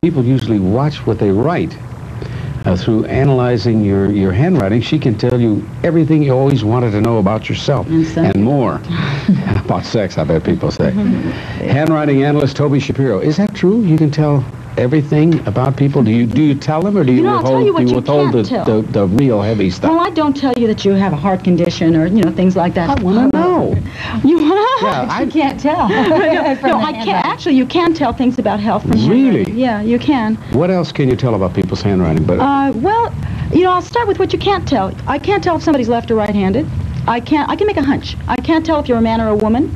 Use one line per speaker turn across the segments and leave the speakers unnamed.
people usually watch what they write. Through analyzing your handwriting, she can tell you everything you always wanted to know about yourself and more. About sex, I bet people say. Handwriting analyst Toby Shapiro. Is that true? You can tell everything about people? Do you tell them, or do you withhold the real heavy stuff?
Well, I don't tell you that you have a heart condition or things like that.
I want to know.
You want to?
Yeah, you can't tell.
No, I can't. Actually, you can tell things about health from handwriting.
Really?
Yeah, you can.
What else can you tell about people's handwriting? But
well, I'll start with what you can't tell. I can't tell if somebody's left or right-handed. I can make a hunch. I can't tell if you're a man or a woman.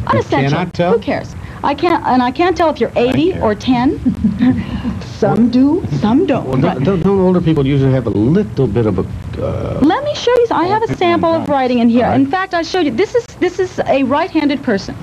Unessential.
You cannot tell?
Who cares? I can't tell if you're 80 or 10. Some do, some don't.
Well, don't older people usually have a little bit of a...
Let me show you. I have a sample of writing in here. Right. In fact, I showed you. This is a right-handed person.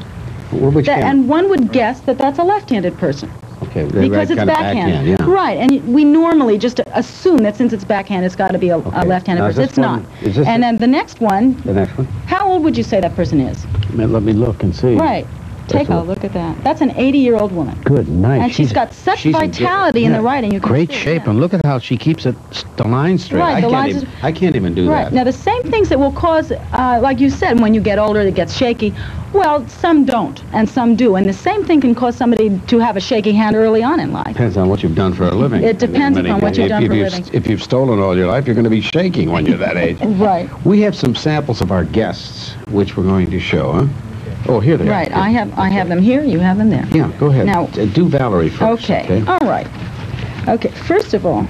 And one would guess that that's a left-handed person.
Okay,
because it's backhand.
Yeah.
Right, and we normally just assume that since it's backhand, it's got to be a left-handed person. It's not. And then the next one.
The next one.
How old would you say that person is?
Let me look and see.
Right. Take a look at that. That's an 80-year-old woman.
Good night.
And she's got such vitality in the writing. You can
great
see
shape, and look at how she keeps the line straight.
Right,
I can't even do that.
Now, the same things that will cause, like you said, when you get older, it gets shaky. Well, some don't, and some do. And the same thing can cause somebody to have a shaky hand early on in life.
Depends on what you've done for a living.
It depends on what you've done for a living.
If you've stolen all your life, you're going to be shaking when you're that age.
Right.
We have some samples of our guests, which we're going to show, huh? Oh, here they are.
Right, I have them here, you have them there.
Yeah, go ahead.
Now,
do Valerie first.
Okay, all right. Okay, first of all,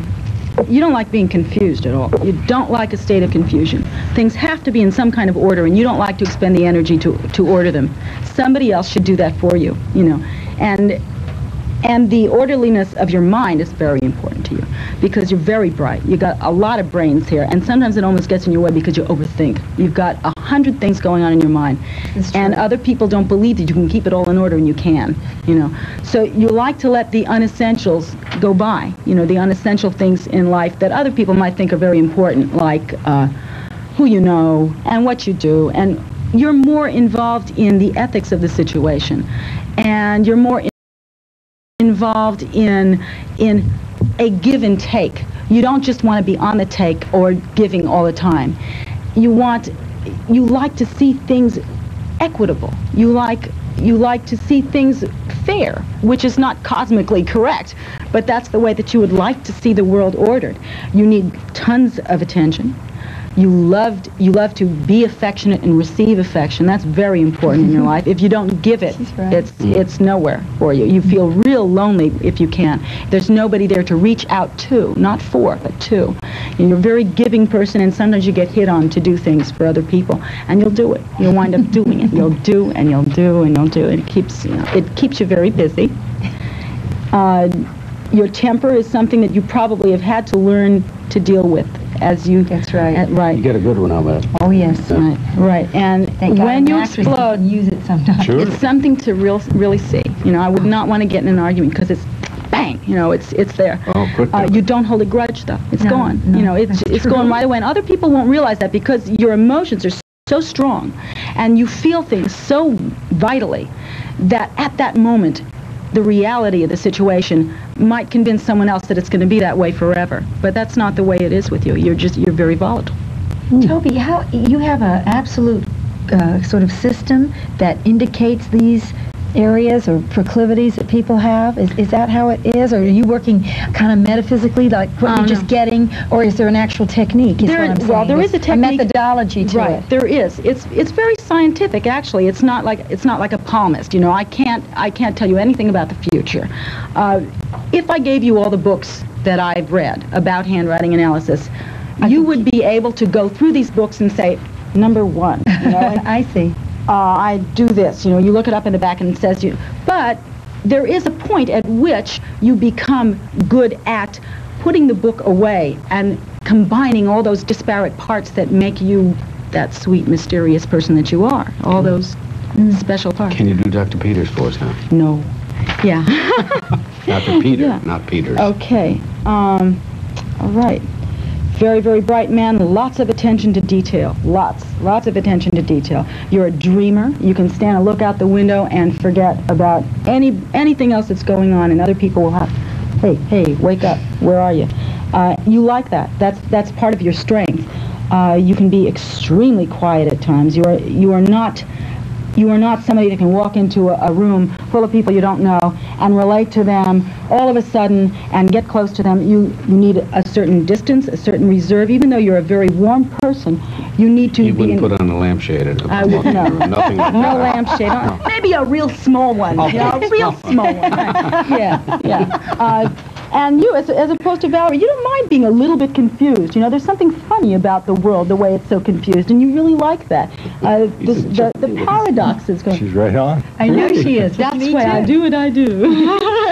you don't like being confused at all. You don't like a state of confusion. Things have to be in some kind of order, and you don't like to expend the energy to order them. Somebody else should do that for you, And the orderliness of your mind is very important to you because you're very bright. You got a lot of brains here, and sometimes it almost gets in your way because you overthink. You've got 100 things going on in your mind, and other people don't believe that you can keep it all in order, and you can, So you like to let the unessentials go by, the unessential things in life that other people might think are very important, like who you know and what you do, and you're more involved in the ethics of the situation, and you're more involved in a give and take. You don't just want to be on the take or giving all the time. You like to see things equitable. You like to see things fair, which is not cosmically correct, but that's the way that you would like to see the world ordered. You need tons of attention. You love to be affectionate and receive affection. That's very important in your life. If you don't give it, it's nowhere for you. You feel real lonely if you can. There's nobody there to reach out to, not for, but to. And you're a very giving person, and sometimes you get hit on to do things for other people, and you'll do it. You'll wind up doing it. You'll do, and you'll do, and you'll do. It keeps you very busy. Your temper is something that you probably have had to learn to deal with as you...
That's right.
Right.
You get a good one on that.
Oh, yes.
Yeah.
Right. And when you explode...
use it sometimes.
Sure.
It's something to really see. I would not want to get in an argument because it's bang, it's there.
Oh, quick.
You don't hold a grudge, though. It's gone.
No,
it's going right away. And other people won't realize that because your emotions are so strong and you feel things so vitally that at that moment the reality of the situation might convince someone else that it's going to be that way forever. But that's not the way it is with you. You're very volatile.
Toby, how you have an absolute sort of system that indicates these areas or proclivities that people have? Is that how it is? Or are you working kind of metaphysically, like what you're just getting? Or is there an actual technique?
There is a technique.
A methodology to it.
There is. It's very scientific, actually. It's not like a palmist. I can't tell you anything about the future. If I gave you all the books that I've read about handwriting analysis, you would be able to go through these books and say, number one,
I see.
I do this, you look it up in the back and it says but there is a point at which you become good at putting the book away and combining all those disparate parts that make you that sweet, mysterious person that you are, all those special parts.
Can you do Dr. Peters for us now?
No. Yeah.
Dr. Peter,
yeah.
not Peters.
Okay. All right. Very, very bright man, lots of attention to detail. Lots of attention to detail. You're a dreamer. You can stand and look out the window and forget about anything else that's going on, and other people will have hey, wake up. Where are you? You like that. That's part of your strength. You can be extremely quiet at times. You are not somebody that can walk into a room full of people you don't know and relate to them all of a sudden and get close to them. You need a certain distance, a certain reserve. Even though you're a very warm person, you need to
You
be
wouldn't put on a lampshade at
I would no.
Nothing like
No
that.
lampshade. Maybe a real small one. You know, a real small one. Yeah. And you, as opposed to Valerie, you don't mind being a little bit confused. You know, there's something funny about the world, the way it's so confused, and you really like that. The paradox is going.
She's right on.
I know she is.
That's why I do what I do.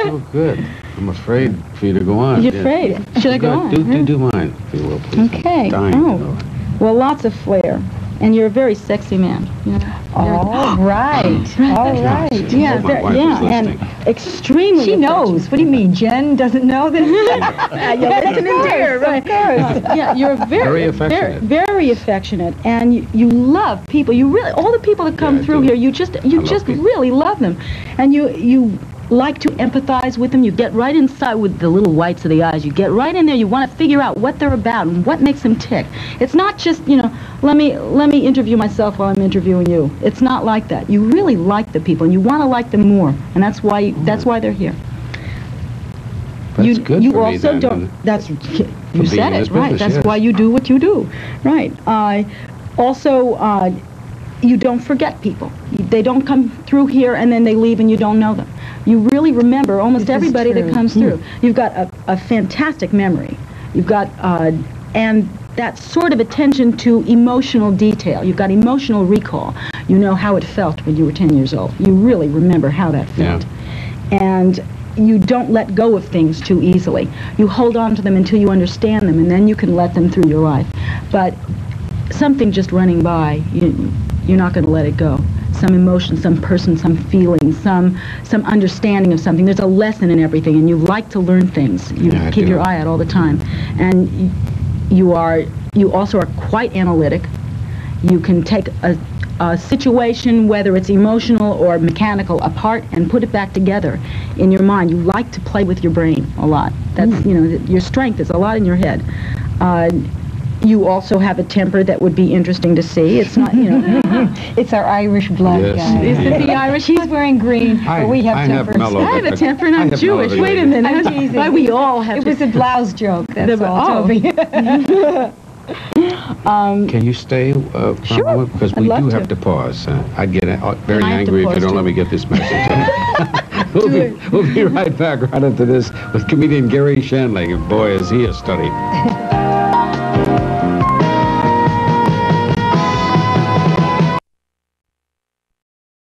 So good. I'm afraid for you to go on.
You're afraid? Should I go on?
Do mine, if you will, please.
Okay.
I'm dying to know.
Well, lots of flair. And you're a very sexy man. You know?
All right. All right.
Yeah,
My wife is
and
listening.
extremely
She knows. What do you mean? Jen doesn't know this?
You're listening to her, right? Yeah, you're
Very affectionate.
Very affectionate, and you love people. You really, all the people that come
Yeah, I
through
do.
here, you just
people.
really love them, and you like to empathize with them. You get right inside with the little whites of the eyes. You get right in there. You want to figure out what they're about and what makes them tick. It's not just, you know, let me interview myself while I'm interviewing you. It's not like that. You really like the people, and you want to like them more, and that's why they're here.
That's good
you
for me
also
then,
don't.
and
That's you
being
said
in
it
this
right.
business,
That's
yes.
why you do what you do, right? Also, you don't forget people. They don't come through here and then they leave and you don't know them. You really remember almost
This is
everybody that
true.
comes through. You've got a fantastic memory. You've got and that sort of attention to emotional detail. You've got emotional recall. You know how it felt when you were 10 years old. You really remember how that felt.
Yeah.
And you don't let go of things too easily. You hold on to them until you understand them, and then you can let them through your life. But something just running by, you're not going to let it go. Some emotion, some person, some feeling, some understanding of something. There's a lesson in everything, and you like to learn things. You
Yeah, I
keep
do.
your eye out all the time. And you also are quite analytic. You can take a situation, whether it's emotional or mechanical, apart and put it back together in your mind. You like to play with your brain a lot. That's, you know, your strength is a lot in your head. You also have a temper that would be interesting to see. It's not, you know.
It's our Irish blood,
Yes.
guys.
Is it the Irish?
He's wearing green, but we have
I
tempers.
have mellow.
I have a temper and
I
I'm
have
Jewish.
mellow
Wait a
behavior.
minute.
I'm teasing.
Why we all have
It
to...
was a blouse joke, that's all,
oh.
Toby.
Can you stay for
Sure.
a moment? Because
I'd
we
love
do
to.
have to pause. I'd get very
I have to
angry if you
pause,
don't
too.
let me get this message out. We'll be right back right after this with comedian Gary Shandling. And boy, is he a study.